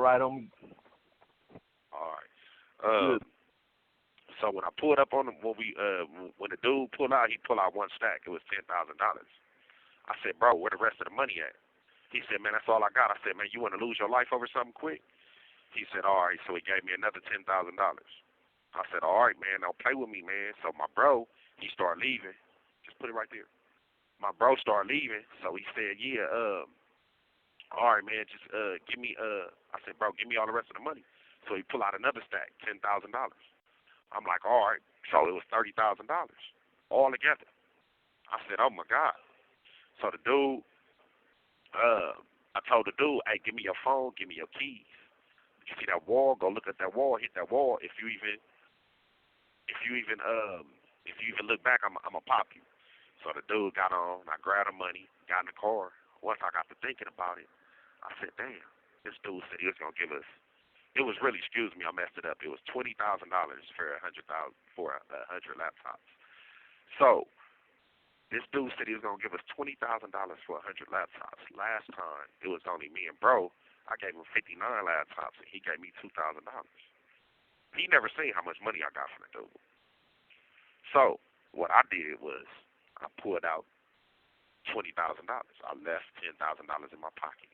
right on me. All right. So when I pulled up on him, when the dude pulled out, he pulled out one stack. It was $10,000. I said, bro, where the rest of the money at? He said, man, that's all I got. I said, man, you want to lose your life over something quick? He said, all right. So he gave me another $10,000. I said, all right, man, don't play with me, man. So my bro, he started leaving. Just put it right there. My bro started leaving, so he said, yeah, all right, man, just give me, I said, bro, give me all the rest of the money. So he pulled out another stack, $10,000. I'm like, all right. So it was $30,000 all together. I said, oh, my God. So the dude, I told the dude, hey, give me your phone, give me your keys. You see that wall? Go look at that wall, hit that wall. If you even look back, I'm gonna pop you. So the dude got on. I grabbed the money, got in the car. Once I got to thinking about it, I said, damn, this dude said he was gonna give us. It was really, excuse me, I messed it up. It was $20,000 for 100 laptops. So this dude said he was gonna give us $20,000 for 100 laptops. Last time it was only me and bro. I gave him 59 laptops and he gave me $2,000. He never seen how much money I got from the dude. So what I did was I pulled out $20,000. I left $10,000 in my pocket.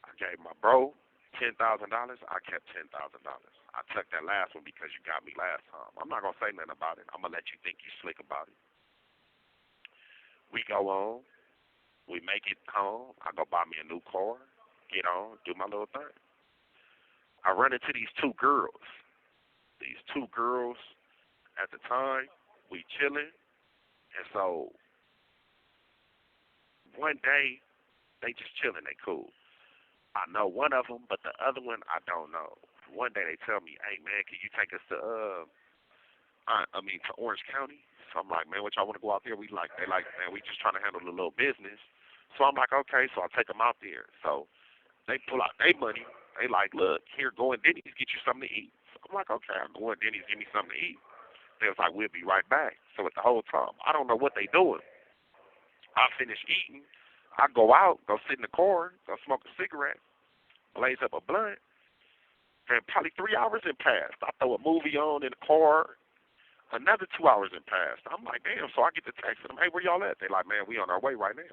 I gave my bro $10,000. I kept $10,000. I took that last one because you got me last time. I'm not gonna say nothing about it. I'm gonna let you think you slick about it. We go on. We make it home. I go buy me a new car. Get on. Do my little thing. I run into these two girls. These two girls, at the time, we chilling. And so, one day, they just chilling. They cool. I know one of them, but the other one, I don't know. One day they tell me, hey, man, can you take us to, to Orange County? So I'm like, man, what y'all want to go out there? They like, man, we just trying to handle a little business. So I'm like, okay, so I take them out there. So they pull out their money. They like, look, here, go in Denny's, get you something to eat. So I'm like, okay, I'll go in Denny's, give me something to eat. They was like, we'll be right back. So at the whole time, I don't know what they doing. I finish eating. I go out, go sit in the car, go smoke a cigarette, blaze up a blunt, and probably 3 hours had passed. I throw a movie on in the car. Another 2 hours had passed. I'm like, damn. So I get the text from them, hey, where y'all at? They like, man, we on our way right now.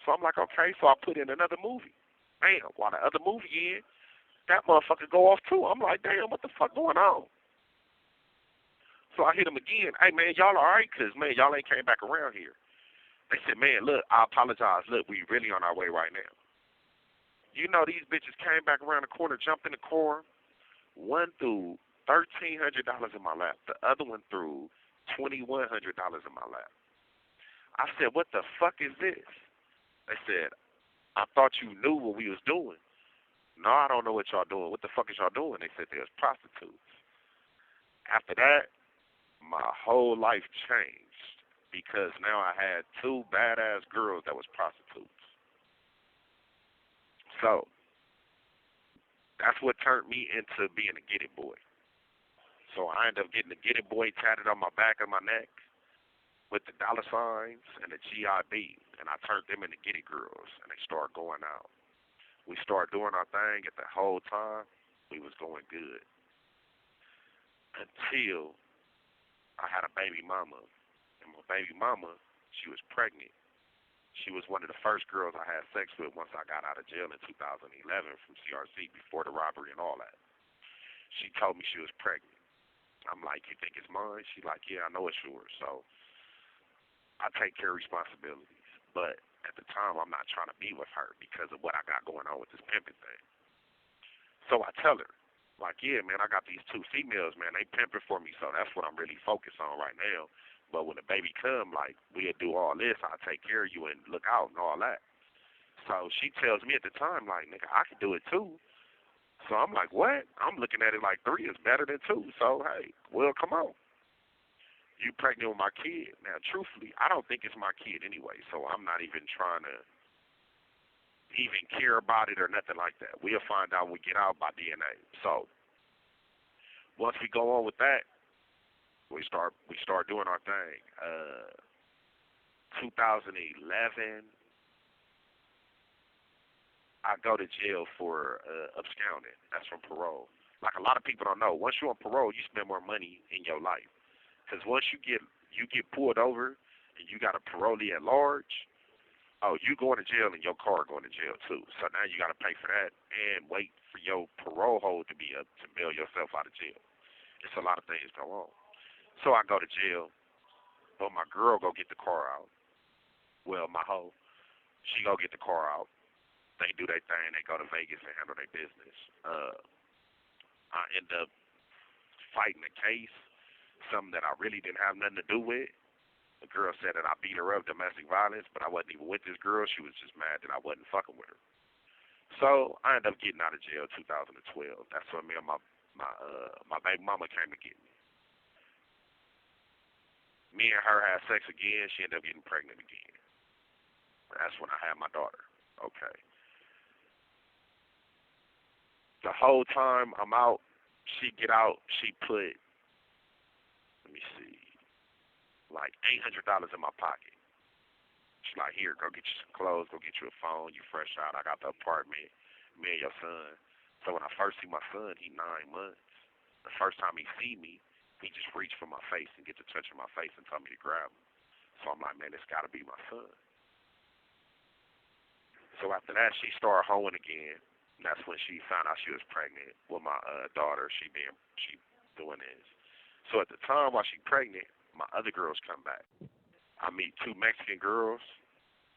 So I'm like, okay. So I put in another movie. Bam. While the other movie in, that motherfucker go off too. I'm like, damn, what the fuck going on? So I hit him again. Hey, man, y'all all right? Because, man, y'all ain't came back around here. They said, man, look, I apologize. Look, we really on our way right now. You know, these bitches came back around the corner, jumped in the car. One threw $1,300 in my lap. The other one threw $2,100 in my lap. I said, what the fuck is this? They said, I thought you knew what we was doing. No, I don't know what y'all doing. What the fuck is y'all doing? They said they was prostitutes. After that, my whole life changed because now I had two badass girls that was prostitutes. So that's what turned me into being a get it boy. So I ended up getting the get it boy tatted on my back of my neck with the dollar signs and the GIB, and I turned them into get it girls, and they started going out. We started doing our thing, and the whole time we was going good until I had a baby mama, and my baby mama, she was pregnant. She was one of the first girls I had sex with once I got out of jail in 2011 from CRC before the robbery and all that. She told me she was pregnant. I'm like, you think it's mine? She like, yeah, I know it's yours. So I take care of responsibilities. But at the time, I'm not trying to be with her because of what I got going on with this pimping thing. So I tell her, like, yeah, man, I got these two females, man. They pimping for me, so that's what I'm really focused on right now. But when the baby come, like, we'll do all this. I'll take care of you and look out and all that. So she tells me at the time, like, nigga, I can do it too. So I'm like, what? I'm looking at it like 3 is better than 2. So, hey, well, come on. You pregnant with my kid. Now, truthfully, I don't think it's my kid anyway, so I'm not even trying to even care about it or nothing like that. We'll find out when we get out by DNA. So once we go on with that, we start doing our thing. 2011, I go to jail for absconding. That's from parole. Like a lot of people don't know, once you're on parole, you spend more money in your life. Because once you get pulled over and you got a parolee at large, oh, you going to jail and your car going to jail too. So now you got to pay for that and wait for your parole hold to be up to bail yourself out of jail. It's a lot of things go on. So I go to jail, but my girl go get the car out. Well, my hoe, she go get the car out. They do their thing. They go to Vegas and handle their business. I end up fighting a case, something that I really didn't have nothing to do with. The girl said that I beat her up, domestic violence, but I wasn't even with this girl. She was just mad that I wasn't fucking with her. So I ended up getting out of jail 2012. That's when me and my baby mama came to get me. Me and her had sex again. She ended up getting pregnant again. That's when I had my daughter. Okay. The whole time I'm out, she get out, she put, let me see, like $800 in my pocket. She's like, here, go get you some clothes, go get you a phone, you fresh out. I got the apartment, me and your son. So when I first see my son, he 9 months. The first time he see me, he just reached for my face and get to touching my face and told me to grab him. So I'm like, man, it's got to be my son. So after that, she started hoeing again. And that's when she found out she was pregnant with my daughter. She doing this. So at the time while she pregnant, my other girls come back. I meet 2 Mexican girls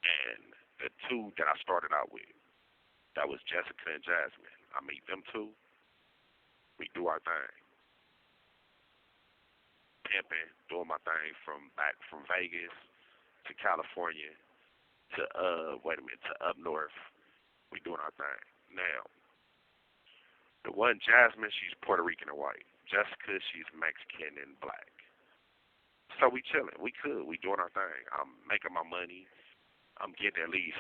and the 2 that I started out with. That was Jessica and Jasmine. I meet them 2. We do our thing. Pimping, doing my thing from Vegas to California to to up north. We doing our thing. Now, the one Jasmine, she's Puerto Rican and white. Jessica, she's Mexican and black. So we chilling. We cool. We doing our thing. I'm making my money. I'm getting at least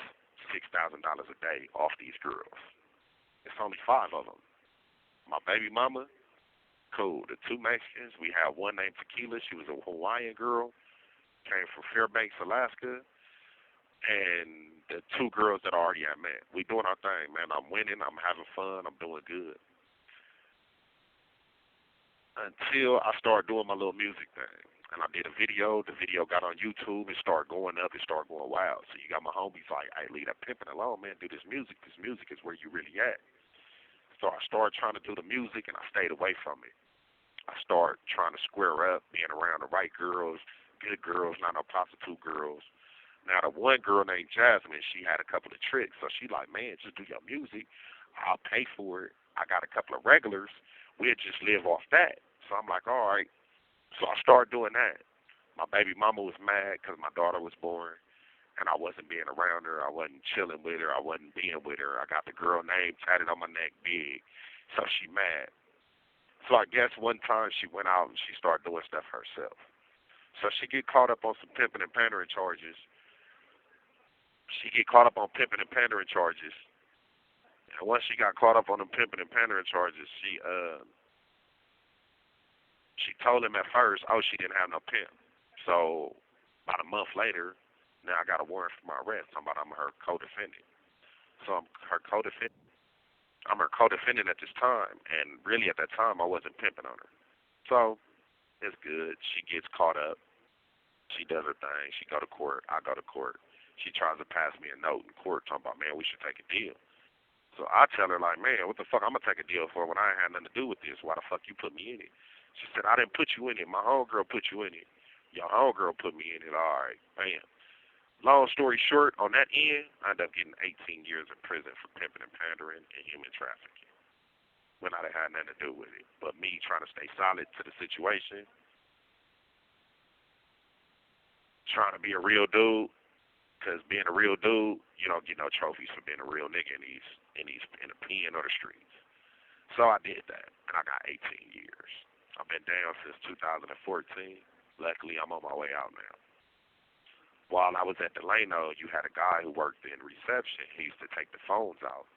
$6,000 a day off these girls. It's only 5 of them. My baby mama, cool. The 2 Mexicans, we have one named Tequila. She was a Hawaiian girl, came from Fairbanks, Alaska. And the 2 girls that I already had met. We doing our thing, man. I'm winning. I'm having fun. I'm doing good. Until I started doing my little music thing. And I did a video. The video got on YouTube. It started going up. It started going wild. So you got my homies like, hey, leave that pimping alone, man. Do this music. This music is where you really at. So I started trying to do the music, and I stayed away from it. I started trying to square up, being around the right girls, good girls, not no prostitute girls. Now, the one girl named Jasmine, she had a couple of tricks. So she like, man, just do your music. I'll pay for it. I got a couple of regulars. We'll just live off that. So I'm like, all right. So I started doing that. My baby mama was mad because my daughter was born, and I wasn't being around her. I wasn't chilling with her. I wasn't being with her. I got the girl name tatted on my neck big. So she mad. So I guess one time she went out and she started doing stuff herself. So she get caught up on some pimping and pandering charges. And once she got caught up on them pimping and pandering charges, she told him at first, oh, she didn't have no pimp. So about a month later, now I got a warrant for my arrest. I'm her co-defendant. So I'm her co-defendant. I'm her co-defendant at this time, and really at that time I wasn't pimping on her. So it's good. She gets caught up. She does her thing. She go to court. I go to court. She tries to pass me a note in court talking about, man, we should take a deal. So I tell her, like, man, what the fuck I'm going to take a deal for when I ain't had nothing to do with this? Why the fuck you put me in it? She said, I didn't put you in it. My homegirl put you in it. Your homegirl put me in it. All right, bam. Long story short, on that end, I ended up getting 18 years in prison for pimping and pandering and human trafficking when I didn't have nothing to do with it. But me trying to stay solid to the situation, trying to be a real dude, because being a real dude, you don't get no trophies for being a real nigga in the pen or the streets. So I did that, and I got 18 years. I've been down since 2014. Luckily, I'm on my way out now. While I was at Delano, you had a guy who worked in reception. He used to take the phones out.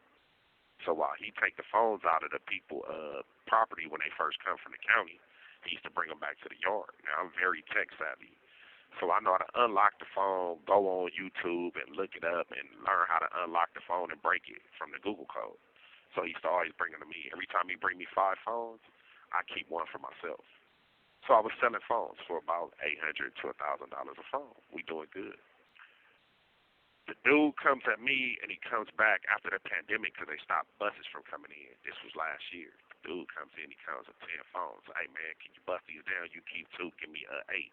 So while he take the phones out of the people property when they first come from the county, he used to bring them back to the yard. Now, I'm very tech savvy. So I know how to unlock the phone, go on YouTube and look it up and learn how to unlock the phone and break it from the Google code. So he used to always bring them to me. Every time he bring me 5 phones, I keep one for myself. So I was selling phones for about $800 to $1,000 a phone. We doing good. The dude comes at me and he comes back after the pandemic because they stopped buses from coming in. This was last year. The dude comes in, he comes with 10 phones. Hey man, can you bust these down? You keep 2, give me 8.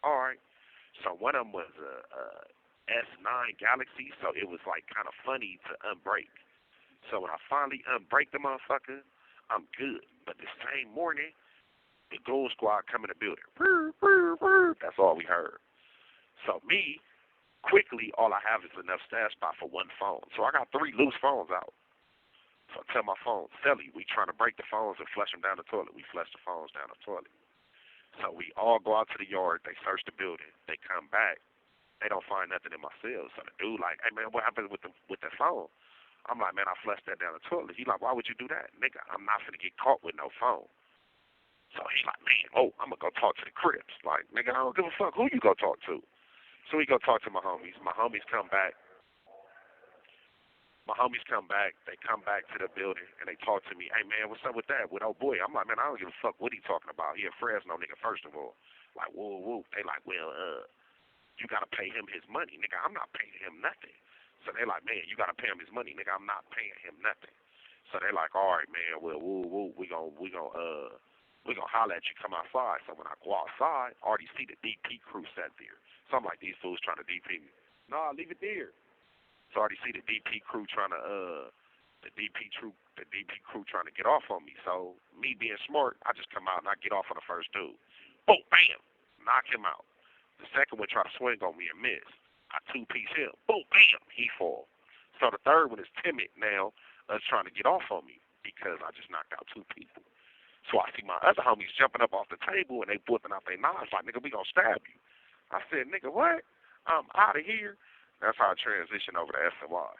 All right. So one of them was a S9 Galaxy, so it was like kind of funny to unbreak. So when I finally unbreak the motherfucker, I'm good. But the same morning, the Goon Squad come in the building. That's all we heard. So me, quickly, all I have is enough stash spot for 1 phone. So I got 3 loose phones out. So I tell my phone, Sally, we trying to break the phones and flush them down the toilet. We flush the phones down the toilet. So we all go out to the yard. They search the building. They come back. They don't find nothing in my cells. So the dude like, hey, man, what happened with the phone? I'm like, man, I flushed that down the toilet. He like, why would you do that? Nigga, I'm not finna get caught with no phone. So he like, man, I'm going to go talk to the Crips. Like, nigga, I don't give a fuck who you go talk to. So we go talk to my homies. My homies come back. They come back to the building, and they talk to me. Hey, man, what's up with that? With old boy? I'm like, man, I don't give a fuck what he talking about. He a Fresno nigga, first of all. Like, whoa, whoa. They like, well, you got to pay him his money. Nigga, I'm not paying him nothing. So they like, man, you got to pay him his money. Nigga, I'm not paying him nothing. So they like, all right, man, well, woo, we gonna holler at you, come outside. So when I go outside, I already see the DP crew sat there. So I'm like, these fools trying to DP me. Nah, leave it there. So I already see the DP crew trying to the DP crew trying to get off on me. So me being smart, I just come out and I get off on the first dude. Boom, bam, knock him out. The second one try to swing on me and miss. I 2-piece him. Boom, bam, he fall. So the third one is timid now, trying to get off on me because I just knocked out 2 people. So I see my other homies jumping up off the table and they whipping out their knives like, nigga, we gonna stab you. I said, nigga, what? I'm out of here. That's how I transitioned over to S&Y.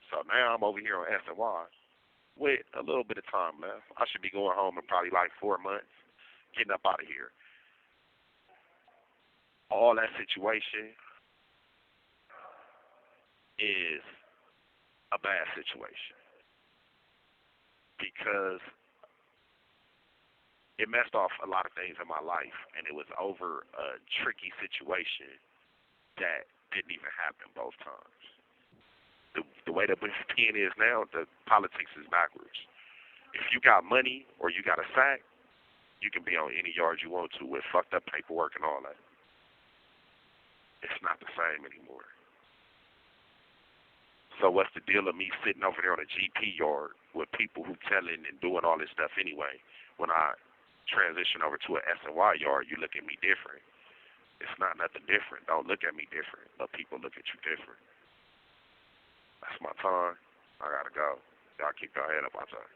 So now I'm over here on S&Y with a little bit of time left. I should be going home in probably like 4 months, getting up out of here. All that situation is a bad situation because it messed off a lot of things in my life, and it was over a tricky situation that didn't even happen both times. The way that pen is now, the politics is backwards. If you got money or you got a sack, you can be on any yard you want to with fucked up paperwork and all that. It's not the same anymore. So what's the deal of me sitting over there on a GP yard with people who telling and doing all this stuff anyway? When I transition over to an S&Y yard, you look at me different. It's not nothing different. Don't look at me different, but people look at you different. That's my time. I gotta go. Y'all keep your head up outside.